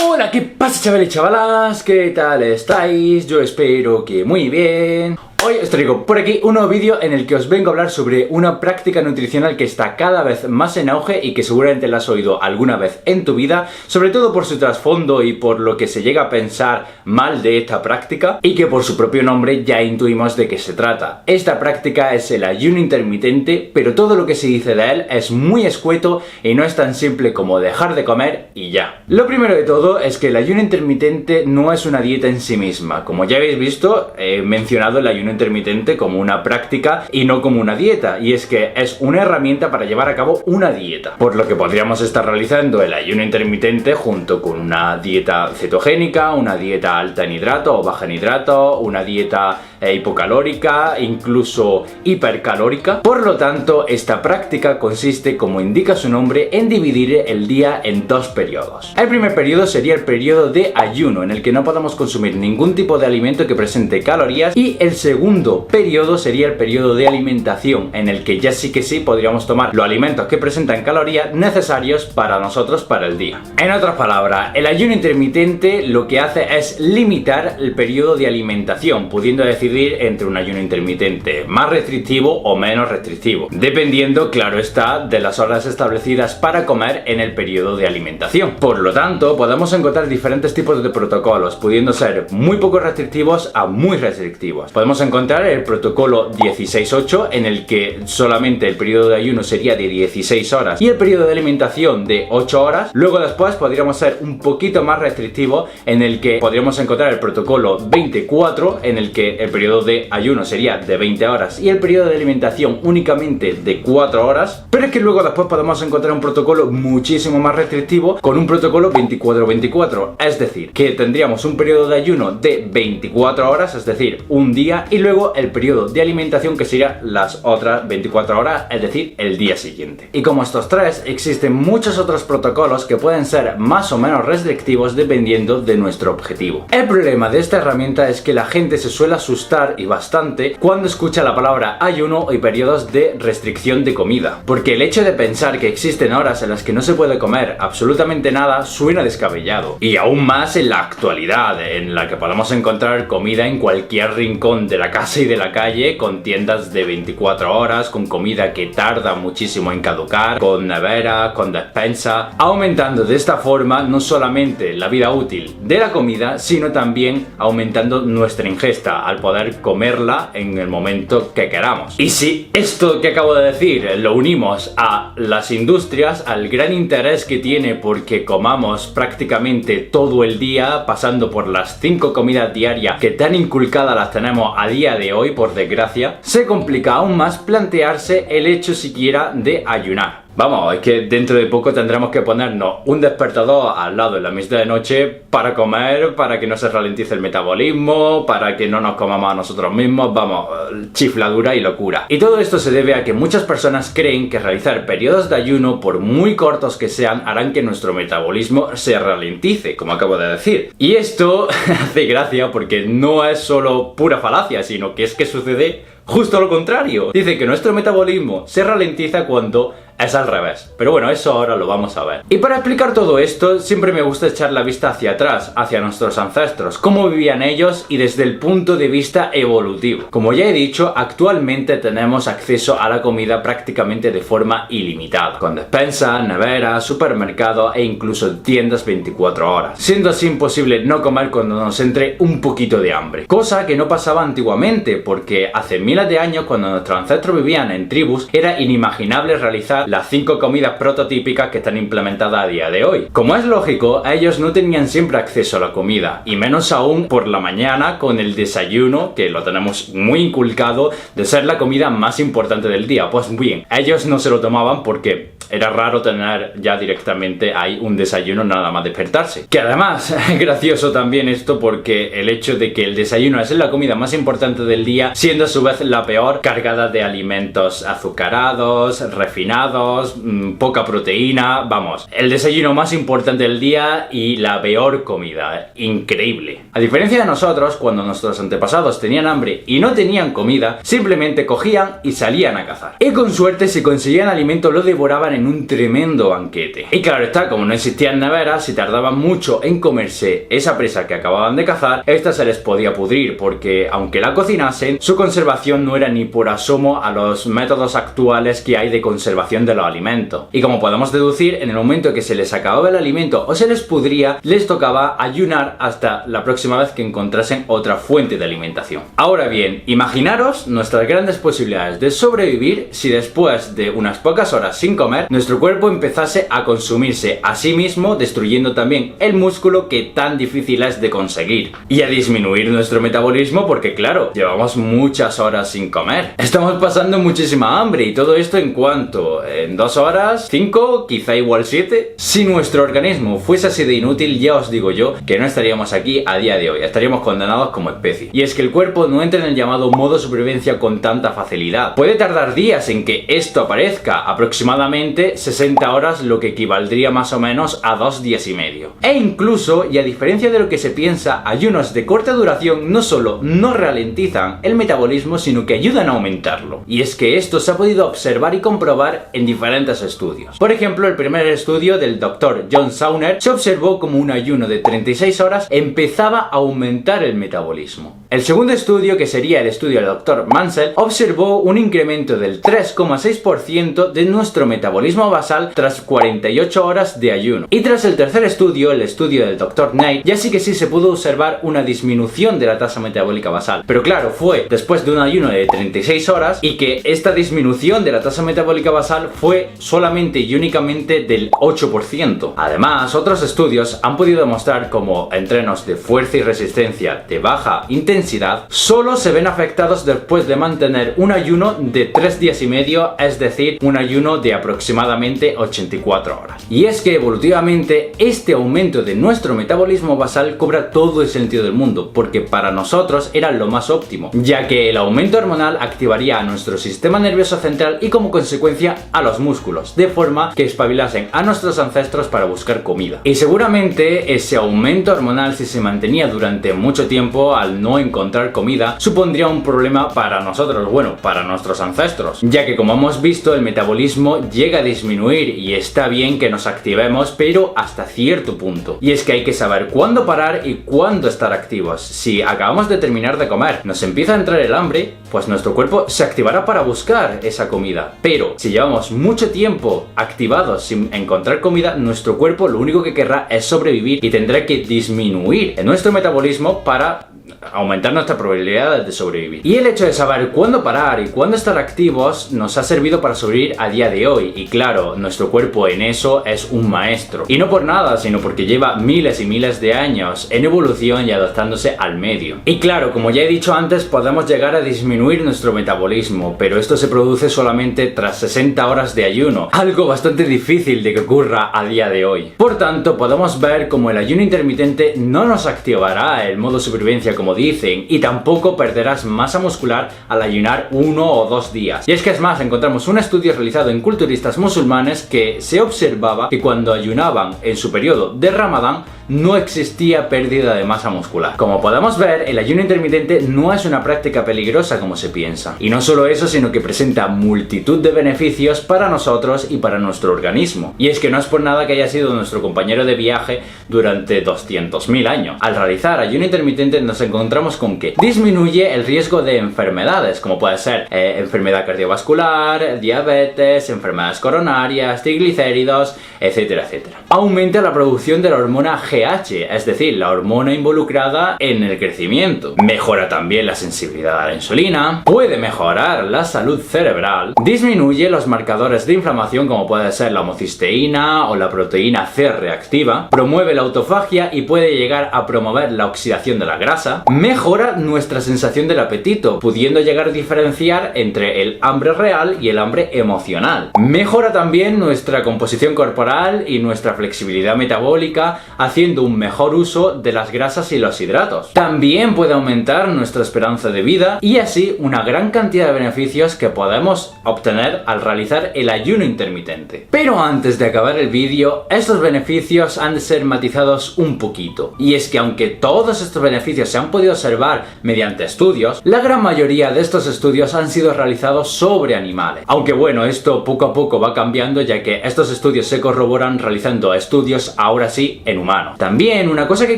Hola, ¿qué pasa, chavales y chavalas? ¿Qué tal estáis? Yo espero que muy bien. Hoy os traigo por aquí un nuevo vídeo en el que os vengo a hablar sobre una práctica nutricional que está cada vez más en auge y que seguramente la has oído alguna vez en tu vida, sobre todo por su trasfondo y por lo que se llega a pensar mal de esta práctica y que por su propio nombre ya intuimos de qué se trata. Esta práctica es el ayuno intermitente, pero todo lo que se dice de él es muy escueto y no es tan simple como dejar de comer y ya. Lo primero de todo es que el ayuno intermitente no es una dieta en sí misma. Como ya habéis visto, he mencionado el ayuno intermitente como una práctica y no como una dieta, y es que es una herramienta para llevar a cabo una dieta, por lo que podríamos estar realizando el ayuno intermitente junto con una dieta cetogénica, una dieta alta en hidrato o baja en hidrato, una dieta hipocalórica, incluso hipercalórica. Por lo tanto, esta práctica consiste, como indica su nombre, en dividir el día en dos periodos. El primer periodo sería el periodo de ayuno, en el que no podamos consumir ningún tipo de alimento que presente calorías, y el segundo periodo sería el periodo de alimentación, en el que ya sí que sí podríamos tomar los alimentos que presentan calorías necesarios para nosotros para el día. En otras palabras, el ayuno intermitente lo que hace es limitar el periodo de alimentación, pudiendo decidir entre un ayuno intermitente más restrictivo o menos restrictivo, dependiendo, claro está, de las horas establecidas para comer en el periodo de alimentación. Por lo tanto, podemos encontrar diferentes tipos de protocolos, pudiendo ser muy poco restrictivos a muy restrictivos. Podemos encontrar el protocolo 16-8, en el que solamente el periodo de ayuno sería de 16 horas y el periodo de alimentación de 8 horas. Luego después podríamos ser un poquito más restrictivo, en el que podríamos encontrar el protocolo 24, en el que el periodo de ayuno sería de 20 horas y el periodo de alimentación únicamente de 4 horas. Pero es que luego después podemos encontrar un protocolo muchísimo más restrictivo con un protocolo 24-24, es decir, que tendríamos un periodo de ayuno de 24 horas, es decir, un día, y luego el periodo de alimentación que sería las otras 24 horas, es decir, el día siguiente. Y como estos tres, existen muchos otros protocolos que pueden ser más o menos restrictivos dependiendo de nuestro objetivo. El problema de esta herramienta es que la gente se suele asustar, y bastante, cuando escucha la palabra ayuno y periodos de restricción de comida, porque el hecho de pensar que existen horas en las que no se puede comer absolutamente nada suena descabellado, y aún más en la actualidad, en la que podemos encontrar comida en cualquier rincón de la casa y de la calle, con tiendas de 24 horas, con comida que tarda muchísimo en caducar, con nevera, con despensa, aumentando de esta forma no solamente la vida útil de la comida, sino también aumentando nuestra ingesta, al poder comerla en el momento que queramos. Y si esto que acabo de decir lo unimos a las industrias, al gran interés que tiene porque comamos prácticamente todo el día, pasando por las 5 comidas diarias que tan inculcadas las tenemos a día de hoy, por desgracia, se complica aún más plantearse el hecho siquiera de ayunar. Vamos, es que dentro de poco tendremos que ponernos un despertador al lado en la mesa de noche para comer, para que no se ralentice el metabolismo, para que no nos comamos a nosotros mismos, vamos, chifladura y locura. Y todo esto se debe a que muchas personas creen que realizar periodos de ayuno, por muy cortos que sean, harán que nuestro metabolismo se ralentice, como acabo de decir. Y esto hace gracia porque no es solo pura falacia, sino que es que sucede justo lo contrario. Dice que nuestro metabolismo se ralentiza cuando es al revés. Pero bueno, eso ahora lo vamos a ver. Y para explicar todo esto, siempre me gusta echar la vista hacia atrás, hacia nuestros ancestros, cómo vivían ellos y desde el punto de vista evolutivo. Como ya he dicho, actualmente tenemos acceso a la comida prácticamente de forma ilimitada, con despensa, nevera, supermercado e incluso tiendas 24 horas, siendo así imposible no comer cuando nos entre un poquito de hambre. Cosa que no pasaba antiguamente, porque hace miles de años, cuando nuestros ancestros vivían en tribus, era inimaginable realizar las 5 comidas prototípicas que están implementadas a día de hoy. Como es lógico, ellos no tenían siempre acceso a la comida, y menos aún por la mañana con el desayuno, que lo tenemos muy inculcado de ser la comida más importante del día. Pues bien, ellos no se lo tomaban porque era raro tener ya directamente ahí un desayuno nada más despertarse. Que además, es gracioso también esto, porque el hecho de que el desayuno es la comida más importante del día, siendo a su vez la peor, cargada de alimentos azucarados, refinados, hidratados, poca proteína, vamos, el desayuno más importante del día y la peor comida, increíble. A diferencia de nosotros, cuando nuestros antepasados tenían hambre y no tenían comida, simplemente cogían y salían a cazar. Y con suerte, si conseguían alimento, lo devoraban en un tremendo banquete. Y claro está, como no existían neveras, si tardaban mucho en comerse esa presa que acababan de cazar, esta se les podía pudrir, porque aunque la cocinasen, su conservación no era ni por asomo a los métodos actuales que hay de conservación de los alimentos. Y como podemos deducir, en el momento que se les acababa el alimento o se les pudría, les tocaba ayunar hasta la próxima vez que encontrasen otra fuente de alimentación. Ahora bien, imaginaros nuestras grandes posibilidades de sobrevivir si después de unas pocas horas sin comer, nuestro cuerpo empezase a consumirse a sí mismo, destruyendo también el músculo que tan difícil es de conseguir. Y a disminuir nuestro metabolismo porque claro, llevamos muchas horas sin comer. Estamos pasando muchísima hambre y todo esto en cuanto, en 2 horas, 5, quizá igual 7. Si nuestro organismo fuese así de inútil, ya os digo yo que no estaríamos aquí a día de hoy, estaríamos condenados como especie. Y es que el cuerpo no entra en el llamado modo supervivencia con tanta facilidad. Puede tardar días en que esto aparezca, aproximadamente 60 horas, lo que equivaldría más o menos a 2 días y medio. E incluso, y a diferencia de lo que se piensa, ayunos de corta duración no solo no ralentizan el metabolismo, sino que ayudan a aumentarlo. Y es que esto se ha podido observar y comprobar en diferentes estudios. Por ejemplo, el primer estudio del Dr. John Sauner se observó como un ayuno de 36 horas empezaba a aumentar el metabolismo. El segundo estudio, que sería el estudio del Dr. Mansell, observó un incremento del 3,6% de nuestro metabolismo basal tras 48 horas de ayuno. Y tras el tercer estudio, el estudio del Dr. Knight, ya sí que sí se pudo observar una disminución de la tasa metabólica basal. Pero claro, fue después de un ayuno de 36 horas y que esta disminución de la tasa metabólica basal fue solamente y únicamente del 8%. Además, otros estudios han podido demostrar cómo entrenos de fuerza y resistencia de baja intensidad solo se ven afectados después de mantener un ayuno de 3 días y medio, es decir, un ayuno de aproximadamente 84 horas. Y es que evolutivamente este aumento de nuestro metabolismo basal cobra todo el sentido del mundo, porque para nosotros era lo más óptimo, ya que el aumento hormonal activaría a nuestro sistema nervioso central y como consecuencia a los músculos, de forma que espabilasen a nuestros ancestros para buscar comida. Y seguramente ese aumento hormonal, si se mantenía durante mucho tiempo al no encontrar comida, supondría un problema para nosotros, bueno, para nuestros ancestros, ya que como hemos visto el metabolismo llega a disminuir y está bien que nos activemos, pero hasta cierto punto. Y es que hay que saber cuándo parar y cuándo estar activos. Si acabamos de terminar de comer, nos empieza a entrar el hambre, pues nuestro cuerpo se activará para buscar esa comida. Pero si llevamos mucho tiempo activados sin encontrar comida, nuestro cuerpo lo único que querrá es sobrevivir y tendrá que disminuir en nuestro metabolismo para aumentar nuestra probabilidad de sobrevivir. Y el hecho de saber cuándo parar y cuándo estar activos nos ha servido para sobrevivir a día de hoy. Y claro, nuestro cuerpo en eso es un maestro. Y no por nada, sino porque lleva miles y miles de años en evolución y adaptándose al medio. Y claro, como ya he dicho antes, podemos llegar a disminuir nuestro metabolismo, pero esto se produce solamente tras 60 horas de ayuno, algo bastante difícil de que ocurra a día de hoy. Por tanto, podemos ver como el ayuno intermitente no nos activará el modo supervivencia como dicen, y tampoco perderás masa muscular al ayunar 1 o 2 días. Y es que es más, encontramos un estudio realizado en culturistas musulmanes que se observaba que cuando ayunaban en su periodo de Ramadán no existía pérdida de masa muscular. Como podemos ver, el ayuno intermitente no es una práctica peligrosa como se piensa. Y no solo eso, sino que presenta multitud de beneficios para nosotros y para nuestro organismo. Y es que no es por nada que haya sido nuestro compañero de viaje durante 200.000 años. Al realizar ayuno intermitente nos encontramos con que disminuye el riesgo de enfermedades, como puede ser enfermedad cardiovascular, diabetes, enfermedades coronarias, triglicéridos, etcétera, etcétera. Aumenta la producción de la hormona GH, es decir, la hormona involucrada en el crecimiento. Mejora también la sensibilidad a la insulina, puede mejorar la salud cerebral, disminuye los marcadores de inflamación como puede ser la homocisteína o la proteína C reactiva, promueve la autofagia y puede llegar a promover la oxidación de la grasa, mejora nuestra sensación del apetito, pudiendo llegar a diferenciar entre el hambre real y el hambre emocional. Mejora también nuestra composición corporal y nuestra flexibilidad metabólica, haciendo haciendo un mejor uso de las grasas y los hidratos. También puede aumentar nuestra esperanza de vida y así una gran cantidad de beneficios que podemos obtener al realizar el ayuno intermitente. Pero antes de acabar el vídeo, estos beneficios han de ser matizados un poquito. Y es que aunque todos estos beneficios se han podido observar mediante estudios, la gran mayoría de estos estudios han sido realizados sobre animales. Aunque bueno, esto poco a poco va cambiando, ya que estos estudios se corroboran realizando estudios ahora sí en humanos. También una cosa que hay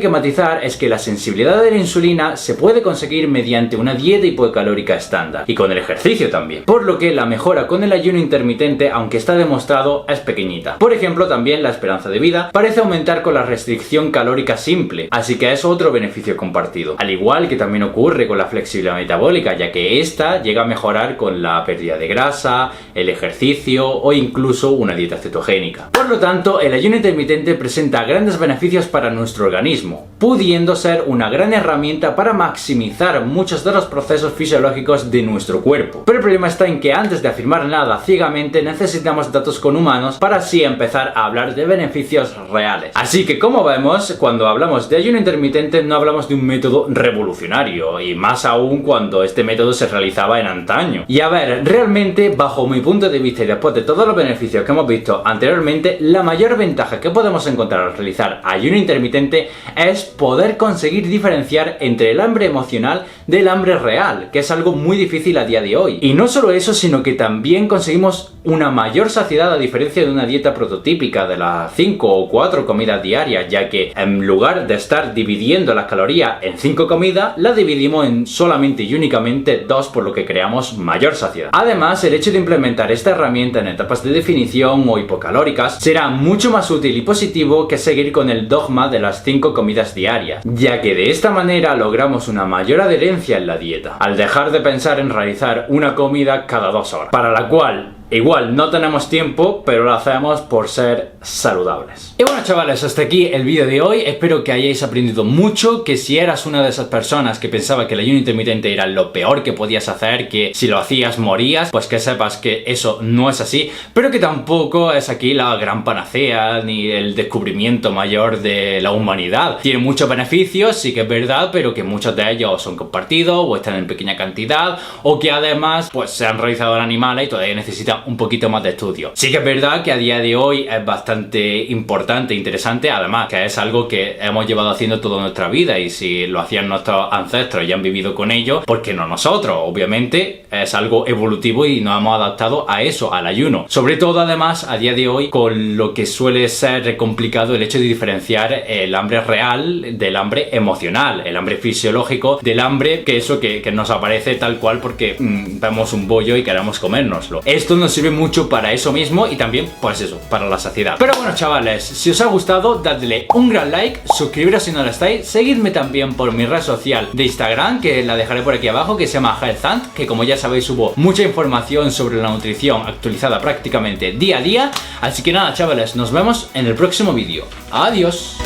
que matizar es que la sensibilidad de la insulina se puede conseguir mediante una dieta hipocalórica estándar y con el ejercicio también, por lo que la mejora con el ayuno intermitente, aunque está demostrado, es pequeñita. Por ejemplo, también la esperanza de vida parece aumentar con la restricción calórica simple, así que es otro beneficio compartido, al igual que también ocurre con la flexibilidad metabólica, ya que esta llega a mejorar con la pérdida de grasa, el ejercicio o incluso una dieta cetogénica. Por lo tanto, el ayuno intermitente presenta grandes beneficios para nuestro organismo, pudiendo ser una gran herramienta para maximizar muchos de los procesos fisiológicos de nuestro cuerpo. Pero el problema está en que antes de afirmar nada ciegamente necesitamos datos con humanos para así empezar a hablar de beneficios reales. Así que como vemos, cuando hablamos de ayuno intermitente no hablamos de un método revolucionario, y más aún cuando este método se realizaba en antaño. Y a ver, realmente bajo mi punto de vista y después de todos los beneficios que hemos visto anteriormente, la mayor ventaja que podemos encontrar al realizar ayuno intermitente es poder conseguir diferenciar entre el hambre emocional del hambre real, que es algo muy difícil a día de hoy. Y no solo eso, sino que también conseguimos una mayor saciedad a diferencia de una dieta prototípica de las 5 o 4 comidas diarias, ya que en lugar de estar dividiendo las calorías en 5 comidas, las dividimos en solamente y únicamente 2, por lo que creamos mayor saciedad. Además, el hecho de implementar esta herramienta en etapas de definición o hipocalóricas será mucho más útil y positivo que seguir con el dogma de las 5 comidas diarias, ya que de esta manera logramos una mayor adherencia en la dieta, al dejar de pensar en realizar una comida cada 2 horas, para la cual igual no tenemos tiempo, pero lo hacemos por ser saludables. Y bueno, chavales, hasta aquí el vídeo de hoy. Espero que hayáis aprendido mucho, que si eras una de esas personas que pensaba que el ayuno intermitente era lo peor que podías hacer, que si lo hacías morías, pues que sepas que eso no es así, pero que tampoco es aquí la gran panacea ni el descubrimiento mayor de la humanidad. Tiene muchos beneficios, sí que es verdad, pero que muchos de ellos son compartidos o están en pequeña cantidad, o que además pues se han realizado en animales y todavía necesitan un poquito más de estudio. Sí que es verdad que a día de hoy es bastante importante e interesante, además que es algo que hemos llevado haciendo toda nuestra vida, y si lo hacían nuestros ancestros y han vivido con ello, ¿por qué no nosotros? Obviamente es algo evolutivo y nos hemos adaptado a eso, al ayuno. Sobre todo además a día de hoy con lo que suele ser complicado el hecho de diferenciar el hambre real del hambre emocional, el hambre fisiológico del hambre que nos aparece tal cual porque vemos un bollo y queremos comérnoslo. Esto nos sirve mucho para eso mismo y también, pues eso, para la saciedad. Pero bueno, chavales, si os ha gustado, dadle un gran like, suscribiros si no lo estáis, seguidme también por mi red social de Instagram, que la dejaré por aquí abajo, que se llama HealthHunt, que como ya sabéis subo mucha información sobre la nutrición actualizada prácticamente día a día. Así que nada, chavales, nos vemos en el próximo vídeo. Adiós.